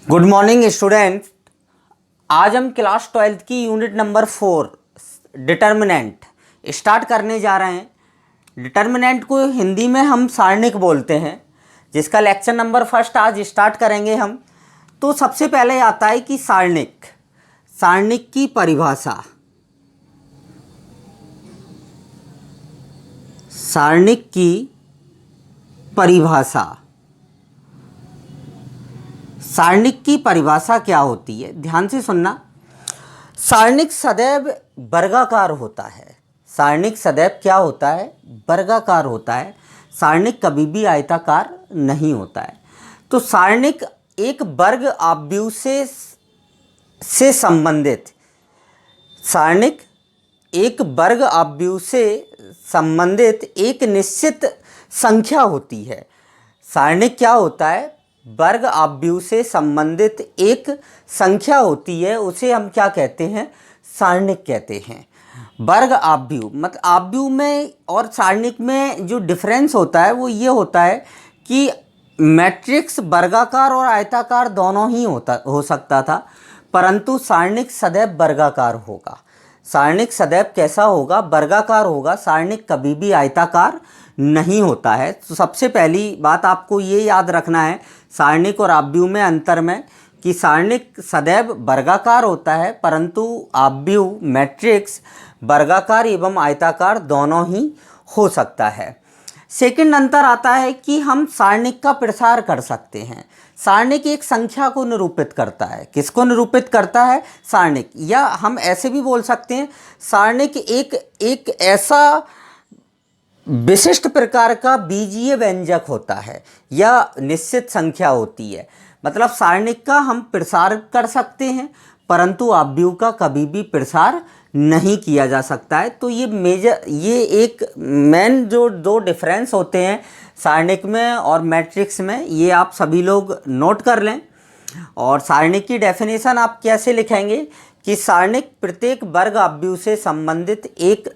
Good morning student. आज हम class 12th की यूनिट नंबर 4 डिटर्मिनेंट स्टार्ट करने जा रहे हैं। डिटर्मिनेंट को हिंदी में हम सारणिक बोलते हैं, जिसका लेक्चर नंबर फर्स्ट आज स्टार्ट करेंगे हम। तो सबसे पहले आता है कि सारणिक की परिभाषा। सारणिक की परिभाषा। सारणिक की परिभाषा क्या होती है, ध्यान से सुनना। सारणिक सदैव वर्गाकार होता है। सारणिक सदैव क्या होता है? वर्गाकार होता है। सारणिक कभी भी आयताकार नहीं होता है। तो सारणिक एक वर्ग आव्यूह से संबंधित सारणिक एक वर्ग आव्यूह से संबंधित एक निश्चित संख्या होती है। सारणिक क्या होता है? वर्ग आव्यूह से संबंधित एक संख्या होती है, उसे हम क्या कहते हैं? सारणिक कहते हैं। वर्ग आव्यूह मतलब आव्यूह में और सारणिक में जो डिफरेंस होता है वो ये होता है कि मैट्रिक्स वर्गाकार और आयताकार दोनों ही हो सकता था, परंतु सारणिक सदैव वर्गाकार होगा। सारणिक सदैव कैसा होगा? वर्गाकार होगा। सारणिक कभी भी आयताकार नहीं होता है। तो सबसे पहली बात आपको ये याद रखना है सारणिक और आव्यूह में अंतर में, कि सारणिक सदैव वर्गाकार होता है, परंतु आव्यूह मैट्रिक्स वर्गाकार एवं आयताकार दोनों ही हो सकता है। सेकंड अंतर आता है कि हम सारणिक का प्रसार कर सकते हैं। सारणिक एक संख्या को निरूपित करता है। किसको निरूपित करता है? सारणिक। या हम ऐसे भी बोल सकते हैं, सारणिक एक ऐसा विशिष्ट प्रकार का बीजीय व्यंजक होता है या निश्चित संख्या होती है। मतलब सारणिक का हम प्रसार कर सकते हैं, परंतु आव्यूह का कभी भी प्रसार नहीं किया जा सकता है। तो ये एक मेन जो दो डिफरेंस होते हैं सारणिक में और मैट्रिक्स में, ये आप सभी लोग नोट कर लें। और सारणिक की डेफिनेशन आप कैसे लिखेंगे कि सारणिक प्रत्येक वर्ग आव्यूह से संबंधित एक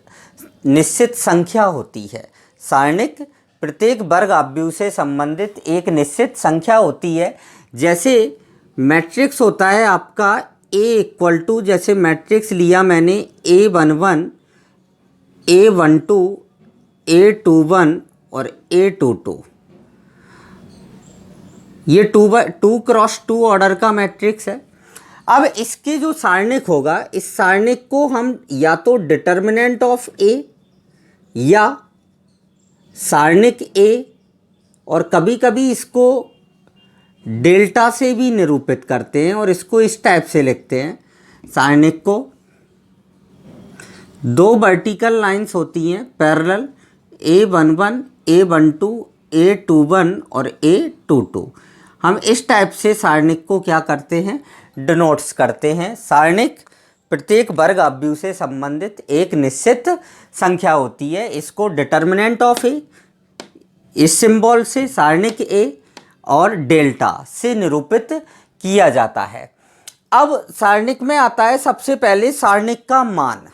निश्चित संख्या होती है। सारणिक प्रत्येक वर्ग आव्यूह से संबंधित एक निश्चित संख्या होती है। जैसे मैट्रिक्स होता है आपका A इक्वल टू, जैसे मैट्रिक्स लिया मैंने A11, A12, A21 और A22। ये 2x2 ऑर्डर का मैट्रिक्स है। अब इसके जो सारणिक होगा, इस सारणिक को हम या तो डिटर्मिनेंट ऑफ A या सारणिक A, और कभी कभी इसको डेल्टा से भी निरूपित करते हैं और इसको इस टाइप से लिखते हैं। सारणिक को दो वर्टिकल लाइंस होती हैं पैरेलल, A11, A12, A21 और A22। हम इस टाइप से सारणिक को क्या करते हैं? डिनोट्स करते हैं। सारणिक प्रत्येक वर्ग आव्यूह से संबंधित एक निश्चित संख्या होती है। इसको डिटर्मिनेंट ऑफ ए, इस सिंबल से सारणिक ए और डेल्टा से निरूपित किया जाता है। अब सारणिक में आता है सबसे पहले सारणिक का मान।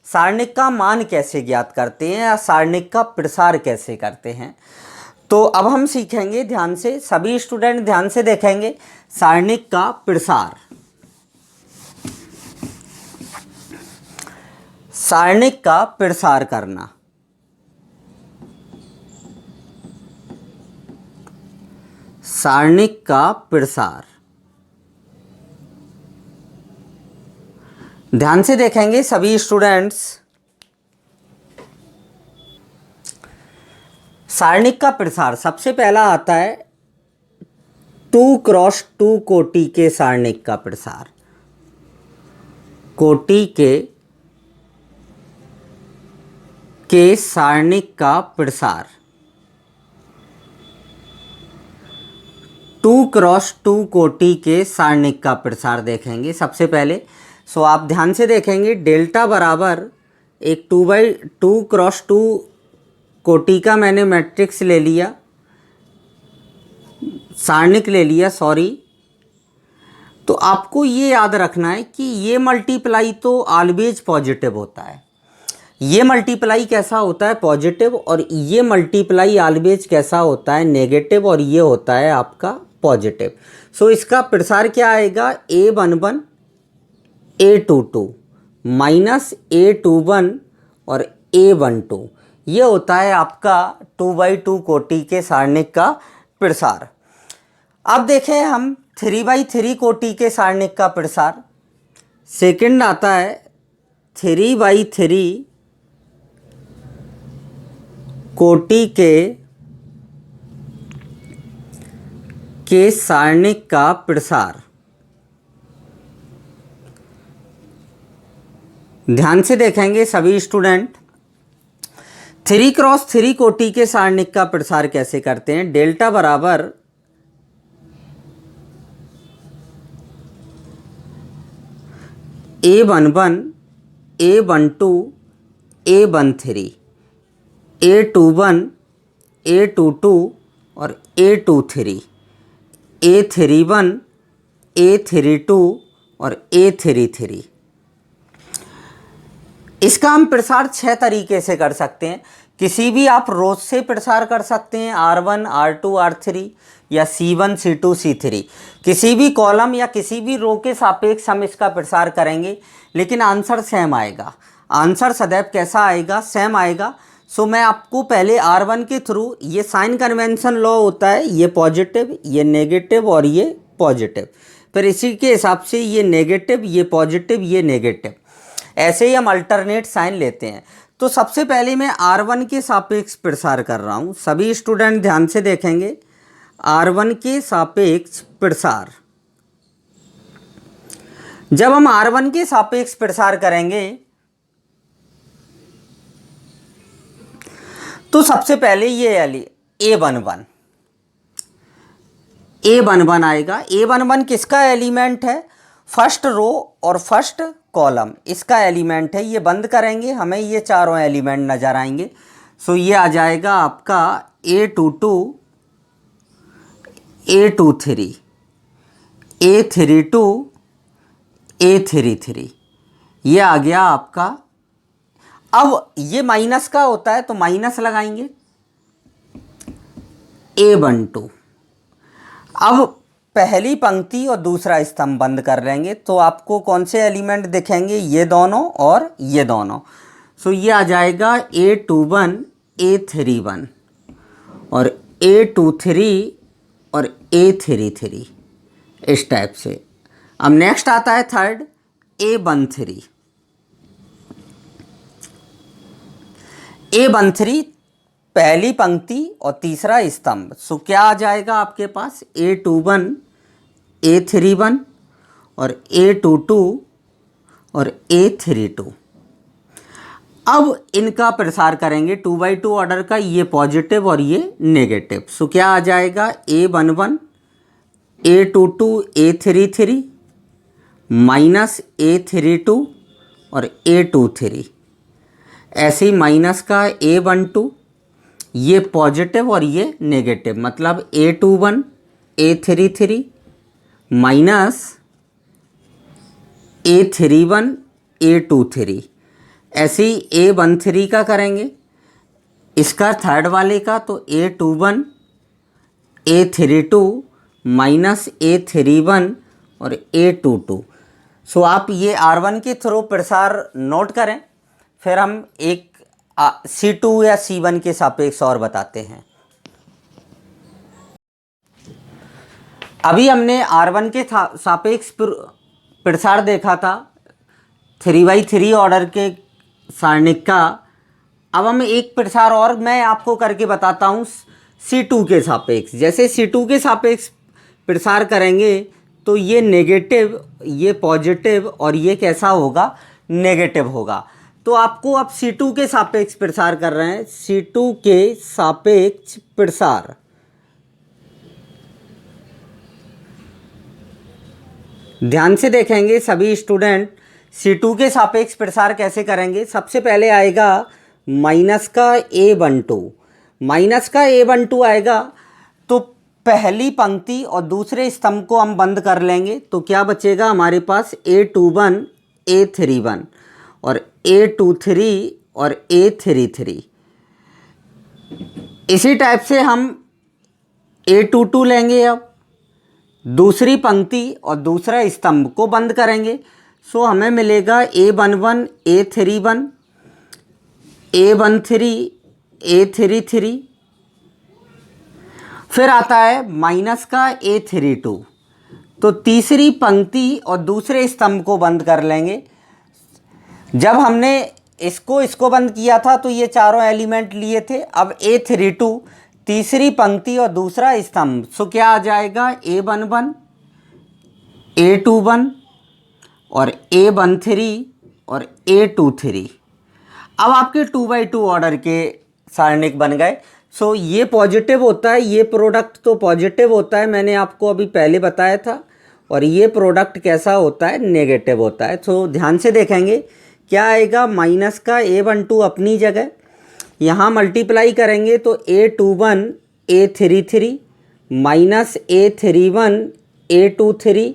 सारणिक का मान कैसे ज्ञात करते हैं या सारणिक का प्रसार कैसे करते हैं, तो अब हम सीखेंगे। ध्यान से सभी स्टूडेंट ध्यान से देखेंगे। सारणिक का प्रसार। सारणिक का प्रसार करना। सारणिक का प्रसार ध्यान से देखेंगे सभी स्टूडेंट्स। सारणिक का प्रसार सबसे पहला आता है 2x2 कोटि के सारणिक का प्रसार। कोटि के सारणिक का प्रसार 2x2 कोटि के सारणिक का प्रसार देखेंगे सबसे पहले। सो आप ध्यान से देखेंगे, डेल्टा बराबर एक 2x2 कोटि का मैंने मैट्रिक्स ले लिया, सारणिक ले लिया, सॉरी। तो आपको ये याद रखना है कि ये मल्टीप्लाई तो ऑलवेज पॉजिटिव होता है। ये मल्टीप्लाई कैसा होता है? पॉजिटिव। और ये मल्टीप्लाई ऑलवेज कैसा होता है? नेगेटिव। और ये होता है आपका पॉजिटिव। सो इसका प्रसार क्या आएगा, A11 A22 माइनस A21 और A12। ये होता है आपका 2/2 कोटि के सारणिक का प्रसार। अब देखें हम 3/3 कोटि के सारणिक का प्रसार। सेकंड आता है 3/3 कोटि के सारणिक का प्रसार। ध्यान से देखेंगे सभी स्टूडेंट, 3x3 कोटि के सारणिक का प्रसार कैसे करते हैं। डेल्टा बराबर A11 A12 A13 A21 A22 और A23 A31 A32 और A33। इसका हम प्रसार 6 तरीके से कर सकते हैं। किसी भी आप रोज से प्रसार कर सकते हैं, R1 R2 R3 या C1 C2 C3। किसी भी कॉलम या किसी भी रो के सापेक्ष हम इसका प्रसार करेंगे, लेकिन आंसर सेम आएगा। आंसर सदैव कैसा आएगा, सेम आएगा। सो मैं आपको पहले R1 के थ्रू, ये साइन कन्वेंशन लॉ होता है, ये पॉजिटिव ये नेगेटिव और ये पॉजिटिव, फिर इसी के हिसाब से ये नेगेटिव ये पॉजिटिव ये नेगेटिव, ऐसे ही हम अल्टरनेट साइन लेते हैं। तो सबसे पहले मैं R1 के सापेक्ष प्रसार कर रहा हूँ। सभी स्टूडेंट ध्यान से देखेंगे, R1 के सापेक्ष प्रसार। जब हम R1 के सापेक्ष प्रसार करेंगे तो सबसे पहले ये A11 आएगा। A11 किसका एलिमेंट है, फर्स्ट रो और फर्स्ट कॉलम इसका एलिमेंट है। ये बंद करेंगे, हमें ये चारों एलिमेंट नज़र आएंगे। सो ये आ जाएगा आपका A22 A23 A32 A33, ये आ गया आपका। अब ये माइनस का होता है तो माइनस लगाएंगे A12। अब पहली पंक्ति और दूसरा स्तंभ बंद कर लेंगे तो आपको कौन से एलिमेंट दिखेंगे, ये दोनों और ये दोनों। सो ये आ जाएगा A21 A31 और A23 और A33, इस टाइप से। अब नेक्स्ट आता है थर्ड A13। A13 पहली पंक्ति और तीसरा स्तंभ। सो क्या आ जाएगा आपके पास, A21 A31 और A22 और A32। अब इनका प्रसार करेंगे 2/2 ऑर्डर का, ये पॉजिटिव और ये नेगेटिव। सो क्या आ जाएगा, A11 A22 A33 minus A32 और A23, ऐसे ही माइनस का A12, ये पॉजिटिव और ये नेगेटिव, मतलब A21 A33 minus A31 A23। ऐसे ही A13 का करेंगे, इसका थर्ड वाले का, तो A21 A32 माइनस A31 और A22। सो आप ये R1 के थ्रू प्रसार नोट करें, फिर हम एक C2 या C1 के सापेक्ष और बताते हैं। अभी हमने R1 के सापेक्ष प्रसार देखा था 3/3 ऑर्डर के सारणिक का। अब हम एक प्रसार और मैं आपको करके बताता हूँ C2 के सापेक्ष। जैसे C2 के सापेक्ष प्रसार करेंगे तो ये नेगेटिव ये पॉजिटिव और ये कैसा होगा, नेगेटिव होगा। तो आपको अब C2 के सापेक्ष प्रसार कर रहे हैं, C2 के सापेक्ष प्रसार। ध्यान से देखेंगे सभी स्टूडेंट, C2 के सापेक्ष प्रसार कैसे करेंगे। सबसे पहले आएगा माइनस का A12, माइनस का A12 आएगा तो पहली पंक्ति और दूसरे स्तंभ को हम बंद कर लेंगे, तो क्या बचेगा हमारे पास, A21 A31 और A23 और A33। इसी टाइप से हम A22 लेंगे। अब दूसरी पंक्ति और दूसरा स्तंभ को बंद करेंगे। सो हमें मिलेगा A11 A31 A13 A33, फिर आता है माइनस का A32। तो तीसरी पंक्ति और दूसरे स्तंभ को बंद कर लेंगे। जब हमने इसको बंद किया था तो ये चारों एलिमेंट लिए थे। अब A32 तीसरी पंक्ति और दूसरा स्तंभ, सो क्या आ जाएगा A11 A21 और A13 और A23। अब आपके 2x2 ऑर्डर के सारणिक बन गए। सो ये पॉजिटिव होता है, ये प्रोडक्ट तो पॉजिटिव होता है, मैंने आपको अभी पहले बताया था। और ये प्रोडक्ट कैसा होता है, नेगेटिव होता है। सो ध्यान से देखेंगे क्या आएगा, माइनस का A12 अपनी जगह, यहाँ मल्टीप्लाई करेंगे तो A21 A33 minus A31 A23,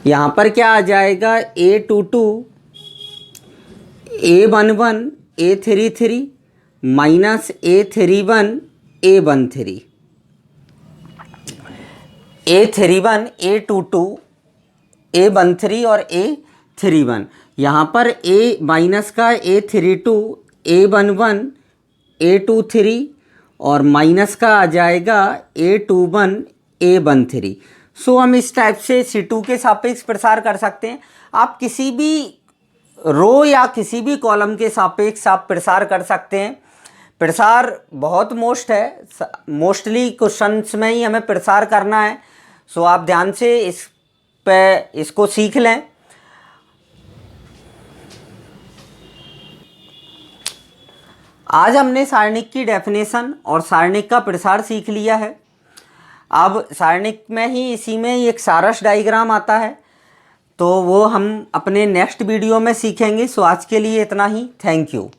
यहाँ पर क्या आ जाएगा A22 A11 A33 minus A31 A13, A31 A22 A13 और A31। यहाँ पर A माइनस का A32 A11 A23 और माइनस का आ जाएगा A21 A13। सो हम इस टाइप से C2 के सापेक्ष प्रसार कर सकते हैं। आप किसी भी रो या किसी भी कॉलम के सापेक्ष आप प्रसार कर सकते हैं। प्रसार बहुत मोस्टली क्वेश्चंस में ही हमें प्रसार करना है। सो आप ध्यान से इसको सीख लें। आज हमने सारणिक की डेफिनेशन और सारणिक का प्रसार सीख लिया है। अब सारणिक में ही इसी में एक सारस डायग्राम आता है, तो वो हम अपने नेक्स्ट वीडियो में सीखेंगे। सो आज के लिए इतना ही। Thank you.